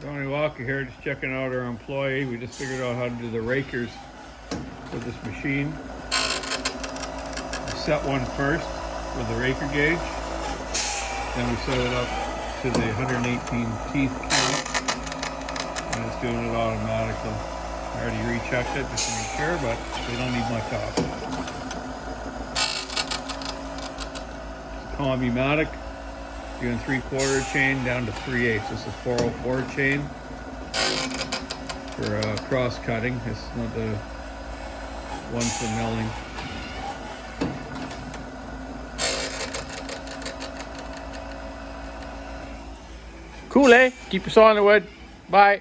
Donny Walker here, just checking out our employee. We just figured out how to do the rakers with this machine. We set one first with the raker gauge. Then we set it up to the 118 teeth count. And it's doing it automatically. I already rechecked it just to make sure, but we don't need much off. It's a combi-matic. Doing 3/4 chain down to 3/8. This is 404 chain for cross cutting. It's not the one for milling. Cool, eh? Keep your saw in the wood. Bye.